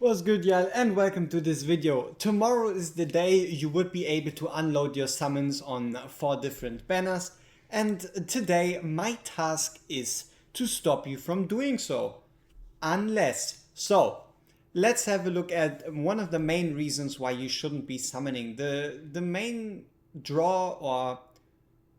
What's good, y'all, and welcome to this video. Tomorrow is the day you would be able to unload your summons on 4 different banners, and today my task is to stop you from doing so. Let's have a look at one of the main reasons why you shouldn't be summoning. The main draw or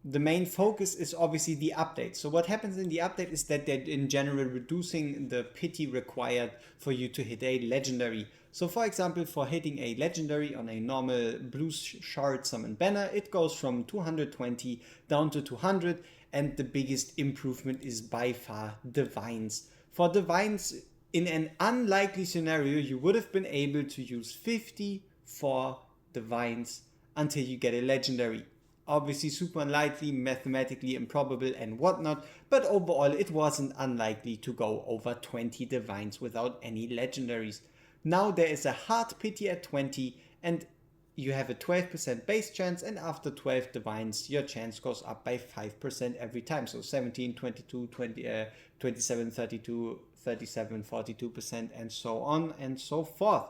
the main focus is obviously the update. So what happens in the update is that they're in general reducing the pity required for you to hit a legendary. So for example, for hitting a legendary on a normal blue shard summon banner, it goes from 220 down to 200, and the biggest improvement is by far divines. For divines, in an unlikely scenario, you would have been able to use 54 divines until you get a legendary. Obviously super unlikely, mathematically improbable and whatnot, but overall it wasn't unlikely to go over 20 divines without any legendaries. Now there is a hard pity at 20 and you have a 12% base chance, and after 12 divines your chance goes up by 5% every time. So 17, 22, 20, 27, 32, 37, 42% and so on and so forth.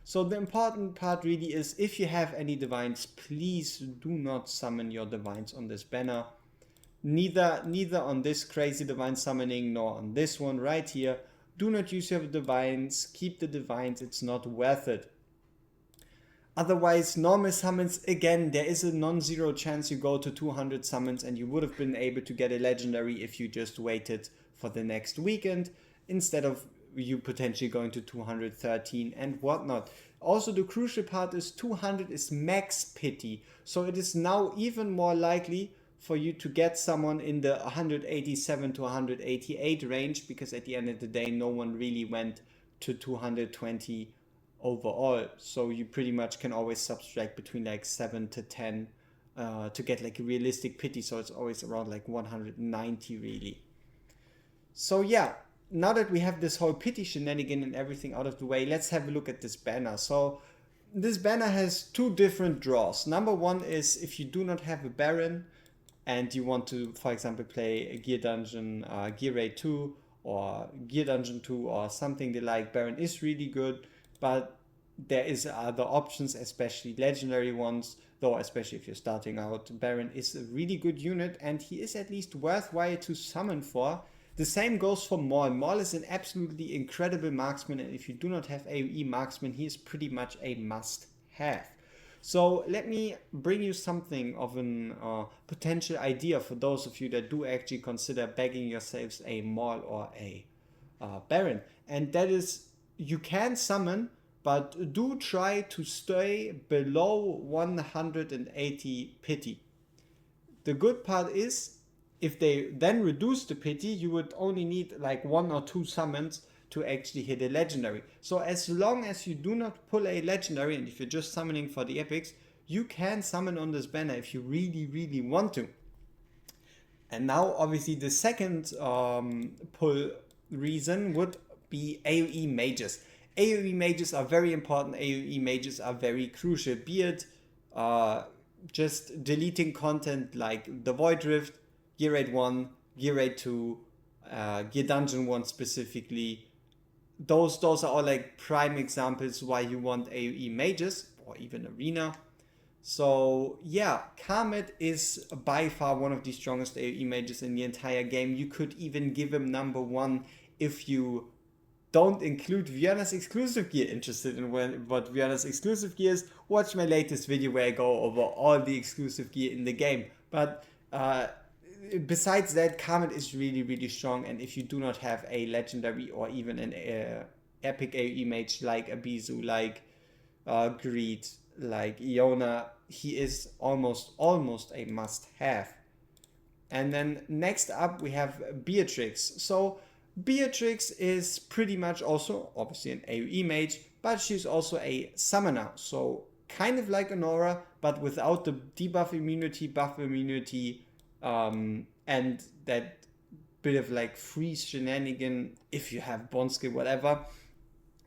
So the important part really is, if you have any divines, please do not summon your divines on this banner. Neither on this crazy divine summoning nor on this one right here. Do not use your divines, keep the divines, it's not worth it. Otherwise, normal summons, again, there is a non-zero chance you go to 200 summons and you would have been able to get a legendary if you just waited for the next weekend, instead of you potentially going to 213 and whatnot. Also, the crucial part is 200 is max pity, so it is now even more likely for you to get someone in the 187 to 188 range, because at the end of the day no one really went to 220 overall, so you pretty much can always subtract between like 7 to 10 to get like a realistic pity, so it's always around like 190 really. So yeah, now that we have this whole pity shenanigan and everything out of the way, let's have a look at this banner. So this banner has two different draws. Number one is if you do not have a Baron and you want to, for example, play a Gear Dungeon, Gear Raid 2 or Gear Dungeon 2 or something like. Baron is really good, but there is other options, especially legendary ones, though especially if you're starting out. Baron is a really good unit and he is at least worthwhile to summon for. The same goes for Maul. Maul is an absolutely incredible marksman, and if you do not have AOE marksman, he is pretty much a must-have. So let me bring you something of an potential idea for those of you that do actually consider bagging yourselves a Maul or a Baron. And that is, you can summon, but do try to stay below 180 pity. The good part is, if they then reduce the pity, you would only need like 1 or 2 summons to actually hit a legendary. So as long as you do not pull a legendary, and if you're just summoning for the epics, you can summon on this banner if you really want to. And now obviously the second pull reason would be AOE Mages. AOE Mages are very important, AOE Mages are very crucial, be it just deleting content like the Void Rift, Gear Raid 1, Gear Raid 2, Gear Dungeon 1 specifically. Those are all like prime examples why you want AOE Mages, or even Arena. So yeah, Khamet is by far one of the strongest AOE Mages in the entire game. You could even give him number 1 if you don't include Vienna's exclusive gear. Interested in what Vienna's exclusive gear is? Watch my latest video where I go over all the exclusive gear in the game. But besides that, Khamet is really strong, and if you do not have a legendary or even an epic AOE mage like Abizu, like Greed, like Iona, he is almost a must-have. And then next up we have Beatrix. So Beatrix is pretty much also obviously an AOE mage, but she's also a summoner, so kind of like an aura, but without the debuff immunity, buff immunity, and that bit of like freeze shenanigan if you have bond skill, whatever.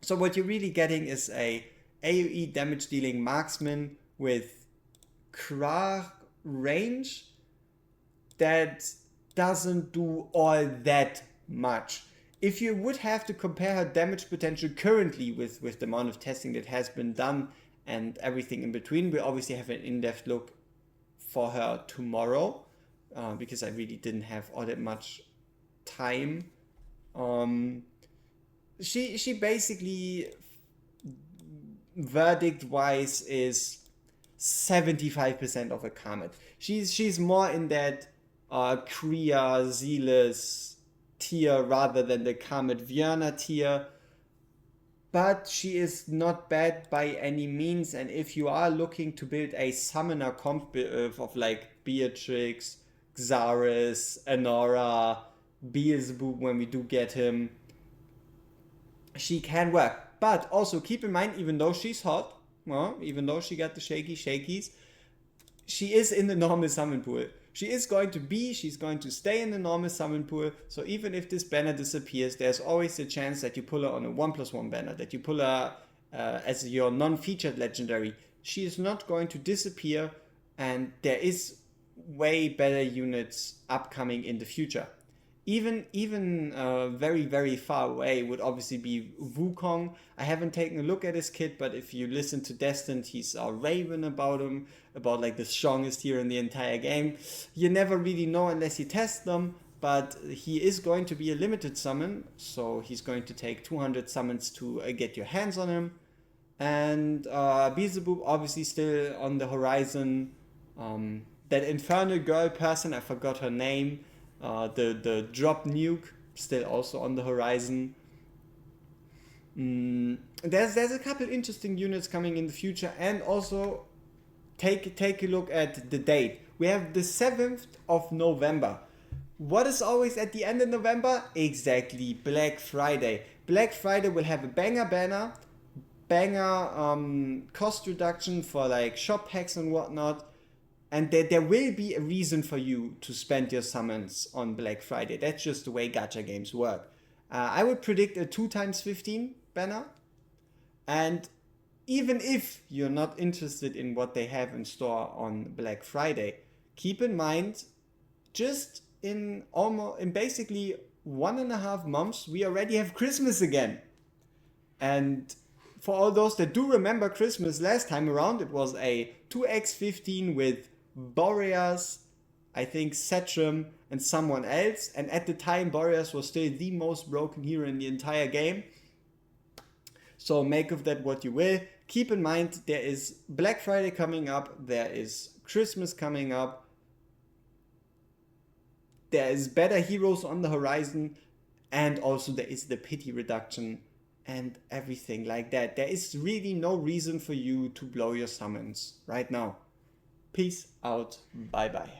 So what you're really getting is a AOE damage dealing marksman with Krag range that doesn't do all that much. if you would have to compare her damage potential currently with the amount of testing that has been done and everything in between, we obviously have an in-depth look for her tomorrow, because I really didn't have all that much time. She basically, verdict wise, is 75% of a Khamet. She's more in that Kriya Zealous tier rather than the Khamet Viana tier, but she is not bad by any means. And if you are looking to build a summoner comp of like Beatrix, Xaris, Anora, Beelzebub when we do get him, she can work. But also keep in mind, even though she's hot, well, even though she got the shakies, she is in the normal summon pool. She's going to stay in the normal summon pool. So even if this banner disappears, there's always a chance that you pull her on a 1+1 banner, that you pull her as your non-featured legendary. She is not going to disappear, and there is way better units upcoming in the future. Even very, very far away would obviously be Wukong. I haven't taken a look at his kit, but if you listen to Destined, he's raving about him, about like the strongest hero in the entire game. You never really know unless you test them, but he is going to be a limited summon, so he's going to take 200 summons to get your hands on him. And Beelzebub obviously still on the horizon. That Infernal Girl person, I forgot her name. The drop nuke still also on the horizon. There's a couple interesting units coming in the future, and also take a look at the date. We have the 7th of November. What is always at the end of November? Exactly, Black Friday. Black Friday will have a banger banner, banger cost reduction for like shop packs and whatnot. And there will be a reason for you to spend your summons on Black Friday. That's just the way gacha games work. I would predict a 2x15 banner. And even if you're not interested in what they have in store on Black Friday, keep in mind, just in basically 1.5 months, we already have Christmas again. And for all those that do remember Christmas last time around, it was a 2x15 with Boreas, I think Setram, and someone else. And at the time, Boreas was still the most broken hero in the entire game. So make of that what you will. Keep in mind, there is Black Friday coming up. There is Christmas coming up. There is better heroes on the horizon. And also there is the pity reduction and everything like that. There is really no reason for you to blow your summons right now. Peace out. Bye bye.